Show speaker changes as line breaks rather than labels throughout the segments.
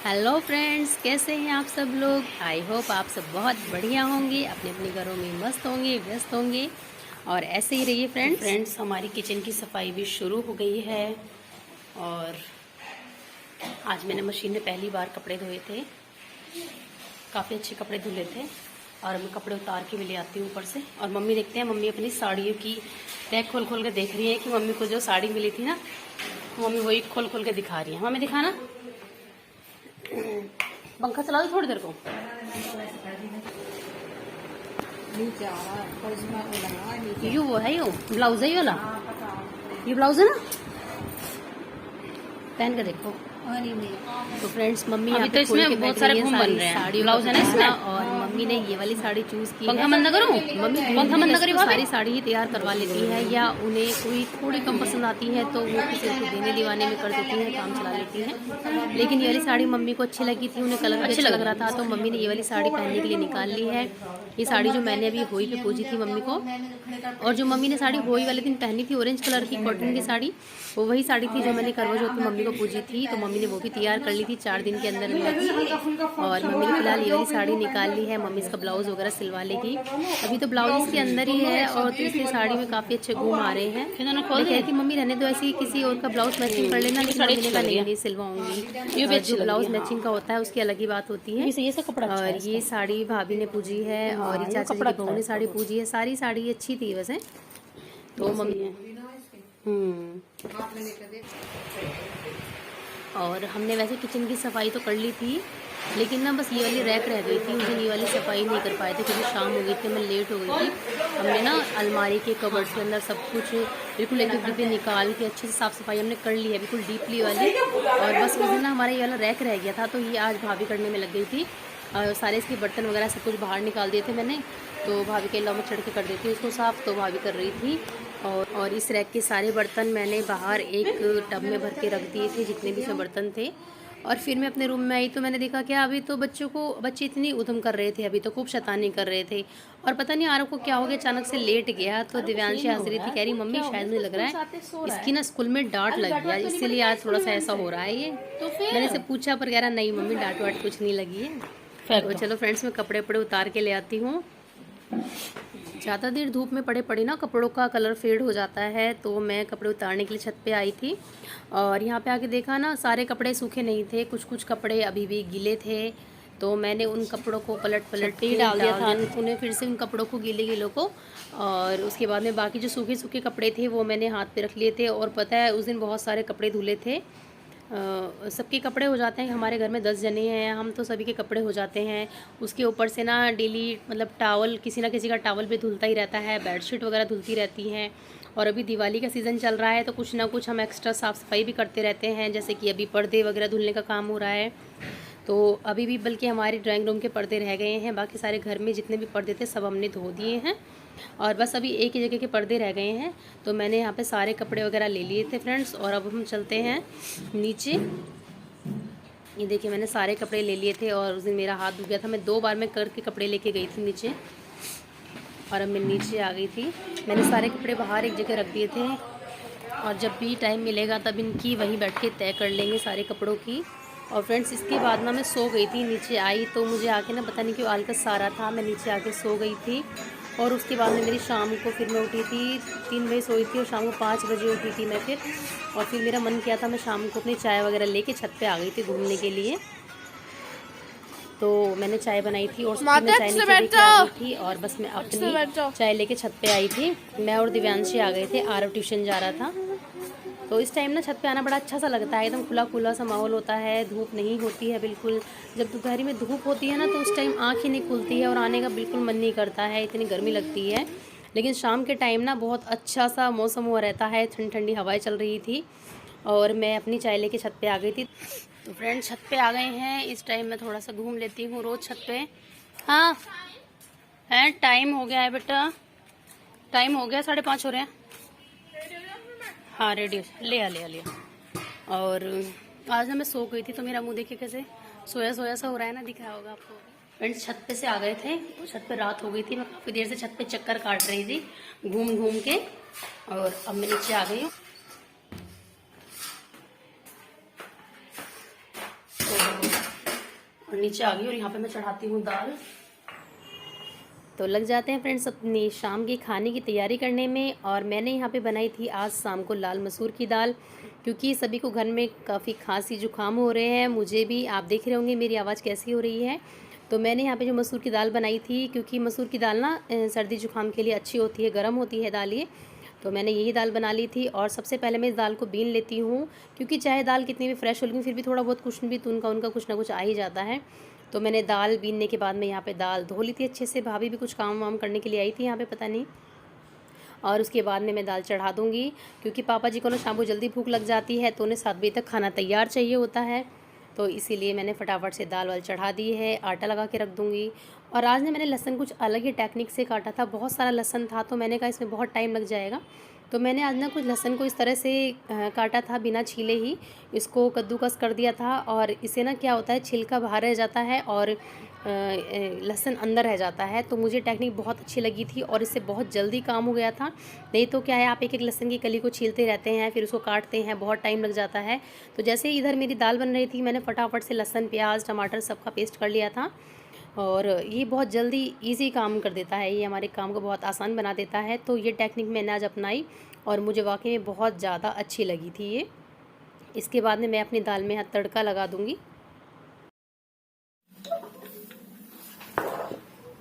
Hello friends, कैसे हैं आप सब लोग। आई होप आप सब बहुत बढ़िया होंगे, अपने अपने घरों में मस्त होंगे, व्यस्त होंगे और ऐसे ही रहिए फ्रेंड्स। हमारी किचन की सफाई भी शुरू हो गई है और आज मैंने मशीन में पहली बार कपड़े धोए थे। काफ़ी अच्छे कपड़े धुले थे और मैं कपड़े उतार के भी ले आती हूँ ऊपर से। और मम्मी देखते हैं, मम्मी अपनी साड़ियों की रैक खोल खोल के देख रही है कि मम्मी को जो साड़ी मिली थी ना, मम्मी वही खोल खोल के दिखा रही है। मम्मी दिखाना, पंखा चला दो थोड़ी देर को। यू वो है, यू ब्लाउज है, ये वाला ये ब्लाउज है ना, पहन के देखो। तो फ्रेंड्स, मम्मी यहाँ पे इसमें बहुत सारे घूम बन रहे हैं, साड़ी ब्लाउज है ना इसमें। और मम्मी ने ये वाली साड़ी चूज की। पंखा बंद करो मम्मी, पंखा बंद करो। सारी साड़ी ही तैयार करवा लेती है, या उन्हें कोई थोड़ी कम पसंद आती है तो वो किसी को देने दीवाने में कर देती है, काम चला लेती है। लेकिन ये वाली साड़ी मम्मी को अच्छी लगी थी, उन्हें कलर अच्छा लग रहा था, तो मम्मी ने ये वाली साड़ी पहनने के लिए निकाल ली है। ये साड़ी जो मैंने अभी होई पे पूजी थी मम्मी को, और जो मम्मी ने साड़ी होई वाले दिन पहनी थी ऑरेंज कलर की कॉटन की साड़ी, वो वही साड़ी थी जो मैंने करवा चौथ में मम्मी को पूजी थी। तो मम्मी ने वो भी तैयार कर ली थी 4 दिन के अंदर अंदर। और मम्मी ने फिलहाल ये वाली साड़ी निकाल ली है, मम्मी इसका ब्लाउज वगैरह सिलवा लेगी। अभी तो ब्लाउज इसके अंदर ही है और तीसरी साड़ी में काफी अच्छे घूम आ रहे हैं। कहती मम्मी रहने दो, ऐसी किसी और का ब्लाउज मैचिंग कर लेना, लेकिन मम्मी का नहीं सिलवाऊंगी। जो ब्लाउज मैचिंग का होता है उसकी अलग ही बात होती है। और ये साड़ी भाभी ने पूजी है और ये चाची की बहू ने साड़ी पूजी है। सारी साड़ी अच्छी थी वैसे तो मम्मी। और हमने वैसे किचन की सफाई तो कर ली थी, लेकिन ना बस ये वाली रैक रह गई थी। उस दिन ये वाली सफाई नहीं कर पाए थे क्योंकि शाम हो गई थी, मैं लेट हो गई थी। हमने ना अलमारी के कबर्ड्स के अंदर सब कुछ बिल्कुल एक डिब्बे निकाल के अच्छे से साफ़ सफाई हमने कर ली है, बिल्कुल डीपली वाली। और बस उस दिन ना हमारा ये वाला रैक रह गया था, तो ये आज भाभी करने में लग गई थी। सारे इसके बर्तन वगैरह सब कुछ बाहर निकाल दिए थे मैंने, तो भाभी के अलावा में चढ़ के कर देती उसको साफ़, तो भाभी कर रही थी। और इस रैक के सारे बर्तन मैंने बाहर एक टब में भर के रख दिए थे, जितने भी इसमें बर्तन थे। और फिर मैं अपने रूम में आई तो मैंने देखा क्या अभी तो बच्चे इतनी उधम कर रहे थे, अभी तो खूब शैतानी कर रहे थे। और पता नहीं आरव को क्या हो गया, अचानक से लेट गया। तो दिव्यांशी हंस रही थी, कह रही मम्मी शायद मुझे लग रहा है इसकी ना स्कूल में डांट लग गया, इसीलिए आज थोड़ा सा ऐसा हो रहा है ये। मैंने इसे पूछा पर कह रहा नहीं मम्मी डांट वाट कुछ नहीं लगी है। तो चलो फ्रेंड्स, मैं कपड़े वपड़े उतार के ले आती हूँ। ज़्यादा देर धूप में पड़े पड़े ना कपड़ों का कलर फेड हो जाता है, तो मैं कपड़े उतारने के लिए छत पे आई थी। और यहाँ पे आके देखा ना सारे कपड़े सूखे नहीं थे, कुछ कुछ कपड़े अभी भी गीले थे। तो मैंने उन कपड़ों को पलट के डाल दिया था, उन्हें फिर से उन कपड़ों को गीलों को। और उसके बाद में बाकी जो सूखे सूखे कपड़े थे वो मैंने हाथ पे रख लिए थे। और पता है उस दिन बहुत सारे कपड़े धुले थे, सबके कपड़े हो जाते हैं। हमारे घर में 10 जने हैं, हम तो सभी के कपड़े हो जाते हैं। उसके ऊपर से ना डेली मतलब टावल, किसी ना किसी का टावल भी धुलता ही रहता है, बेडशीट वगैरह धुलती रहती हैं। और अभी दिवाली का सीज़न चल रहा है तो कुछ ना कुछ हम एक्स्ट्रा साफ़ सफाई भी करते रहते हैं, जैसे कि अभी पर्दे वगैरह धुलने का काम हो रहा है। तो अभी भी बल्कि हमारे ड्राइंग रूम के पर्दे रह गए हैं, बाकी सारे घर में जितने भी पर्दे थे सब हमने धो दिए हैं। और बस अभी एक ही जगह के पर्दे रह गए हैं। तो मैंने यहाँ पे सारे कपड़े वगैरह ले लिए थे फ्रेंड्स। और अब हम चलते हैं नीचे। ये देखिए मैंने सारे कपड़े ले लिए थे और उस दिन मेरा हाथ दुख गया था, मैं 2 बार में करके कपड़े लेके गई थी नीचे। और अब मैं नीचे आ गई थी, मैंने सारे कपड़े बाहर एक जगह रख दिए थे। और जब भी टाइम मिलेगा तब इनकी वहीं बैठ के तय कर लेंगे सारे कपड़ों की। और फ्रेंड्स इसके बाद ना मैं सो गई थी, नीचे आई तो मुझे आके ना पता नहीं क्यों आलकस आ रहा था, मैं नीचे आके सो गई थी। और उसके बाद में मेरी शाम को फिर मैं उठी थी 3 बजे सोई थी और शाम को 5 बजे उठी थी मैं फिर। और फिर मेरा मन किया था मैं शाम को अपनी चाय वगैरह लेके छत पे आ गई थी घूमने के लिए। तो मैंने चाय बनाई थी और मैं चाय नीचे लेके आ गई थी और बस मैं अपनी चाय लेके छत पे आई थी। मैं और दिव्यांशी आ गए थे, आरव ट्यूशन जा रहा था। तो इस टाइम ना छत पे आना बड़ा अच्छा सा लगता है, एकदम खुला खुला सा माहौल होता है, धूप नहीं होती है बिल्कुल। जब दोपहर में धूप होती है ना तो उस टाइम आँख ही नहीं खुलती है और आने का बिल्कुल मन नहीं करता है, इतनी गर्मी लगती है। लेकिन शाम के टाइम ना बहुत अच्छा सा मौसम हुआ रहता है, ठंडी ठंडी हवाएं चल रही थी और मैं अपनी चाय लेके छत पे आ गई थी। तो फ्रेंड छत पे आ गए हैं, इस टाइम मैं थोड़ा सा घूम लेती हूँ रोज़ छत पे। हाँ है, टाइम हो गया है बेटा, टाइम हो गया, 5:30 हो रहे हैं। हाँ रेडी ले आ। और आज ना मैं सो गई थी तो मेरा मुंह देखिए कैसे सोया सोया सा हो रहा है ना, दिख रहा होगा आपको। फ्रेंड्स छत पे से आ गए थे, छत पे रात हो गई थी, मैं काफ़ी देर से छत पे चक्कर काट रही थी घूम घूम के। और अब मैं नीचे आ गई हूँ। तो और नीचे आ गई और यहाँ पे मैं चढ़ाती हूँ दाल। तो लग जाते हैं फ्रेंड्स अपनी शाम की खाने की तैयारी करने में। और मैंने यहाँ पे बनाई थी आज शाम को लाल मसूर की दाल, क्योंकि सभी को घर में काफ़ी खांसी जुकाम हो रहे हैं, मुझे भी। आप देख रहे होंगे मेरी आवाज़ कैसी हो रही है। तो मैंने यहाँ पे जो मसूर की दाल बनाई थी, क्योंकि मसूर की दाल ना सर्दी जुकाम के लिए अच्छी होती है, गर्म होती है दाल ये। तो मैंने यही दाल बना ली थी। और सबसे पहले मैं इस दाल को बीन लेती हूँ, क्योंकि चाहे दाल कितनी भी फ्रेश हो लेकिन फिर भी थोड़ा बहुत कुछ भी तो उनका कुछ ना कुछ आ ही जाता है। तो मैंने दाल बीनने के बाद में यहाँ पे दाल धो ली थी अच्छे से। भाभी भी कुछ काम वाम करने के लिए आई थी यहाँ पे, पता नहीं। और उसके बाद में मैं दाल चढ़ा दूँगी, क्योंकि पापा जी को ना शाम को जल्दी भूख लग जाती है, तो उन्हें 7 बजे तक खाना तैयार चाहिए होता है। तो इसीलिए मैंने फटाफट से दाल वाल चढ़ा दी है, आटा लगा के रख दूँगी। और आज ने मैंने लहसुन कुछ अलग ही टेक्निक से काटा था, बहुत सारा लहसुन था, तो मैंने कहा इसमें बहुत टाइम लग जाएगा। तो मैंने आज ना कुछ लहसुन को इस तरह से काटा था, बिना छीले ही इसको कद्दूकस कर दिया था। और इससे ना क्या होता है, छिलका बाहर रह जाता है और लहसुन अंदर रह जाता है। तो मुझे टेक्निक बहुत अच्छी लगी थी और इससे बहुत जल्दी काम हो गया था। नहीं तो क्या है, आप एक एक लहसुन की कली को छीलते रहते हैं, फिर उसको काटते हैं, बहुत टाइम लग जाता है। तो जैसे ही इधर मेरी दाल बन रही थी, मैंने फटाफट से लहसुन, प्याज, टमाटर सबका पेस्ट कर लिया था। और ये बहुत जल्दी इजी काम कर देता है, ये हमारे काम को बहुत आसान बना देता है। तो ये टेक्निक मैंने आज अपनाई और मुझे वाकई में बहुत ज़्यादा अच्छी लगी थी ये। इसके बाद में मैं अपनी दाल में तड़का लगा दूँगी।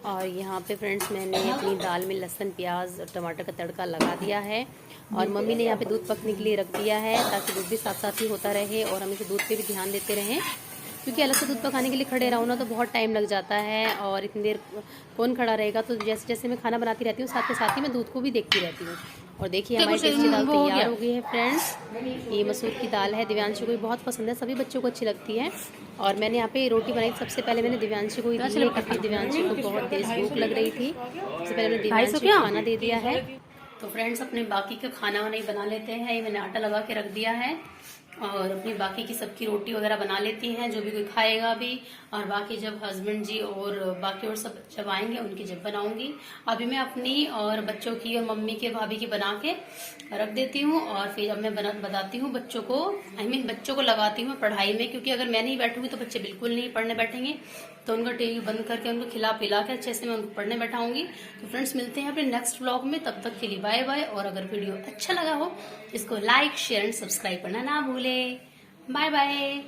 और यहाँ पे फ्रेंड्स मैंने अपनी दाल में लहसुन, प्याज और टमाटर का तड़का लगा दिया है। और मम्मी ने यहाँ पे दूध पकने के लिए रख दिया है, ताकि दूध भी साथ साथ ही होता रहे और हम इसे दूध पे भी ध्यान देते रहें, क्योंकि अलग से दूध पकाने के लिए खड़े रहो ना तो बहुत टाइम लग जाता है और इतनी देर कौन खड़ा रहेगा। तो जैसे जैसे मैं खाना बनाती रहती हूँ, साथ के साथ ही मैं दूध को भी देखती रहती हूँ। और देखिए हमारी टेस्टी दाल तैयार हो गई है फ्रेंड्स। ये मसूर की दाल है, दिव्यांशु को भी बहुत पसंद है, सभी बच्चों को अच्छी लगती है। और मैंने यहाँ पे रोटी बनाई, सबसे पहले मैंने दिव्यांशु को ही दी है, क्योंकि दिव्यांशु को बहुत तेज भूख लग रही थी। सबसे पहले मैंने दिव्यांशु को खाना दे दिया है। तो फ्रेंड्स अपने बाकी का खाना वाना ही बना लेते हैं। ये मैंने आटा लगा के रख दिया है और अपनी बाकी की सबकी रोटी वगैरह बना लेती हैं, जो भी कोई खाएगा भी। और बाकी जब हस्बैंड जी और बाकी और सब जब आएंगे उनकी जब बनाऊंगी। अभी मैं अपनी और बच्चों की और मम्मी के, भाभी की बना के रख देती हूँ। और फिर अब मैं बताती हूँ बच्चों को, बच्चों को लगाती हूँ पढ़ाई में, क्योंकि अगर मैं नहीं बैठूंगी तो बच्चे बिल्कुल नहीं पढ़ने बैठेंगे। तो उनका टीवी बंद करके उनको खिला पिला के अच्छे से मैं उनको पढ़ने बैठाऊंगी। तो फ्रेंड्स मिलते हैं अपने नेक्स्ट व्लॉग में, तब तक के लिए बाय बाय। और अगर वीडियो अच्छा लगा हो इसको लाइक, शेयर एंड सब्सक्राइब करना ना भूले। Bye bye.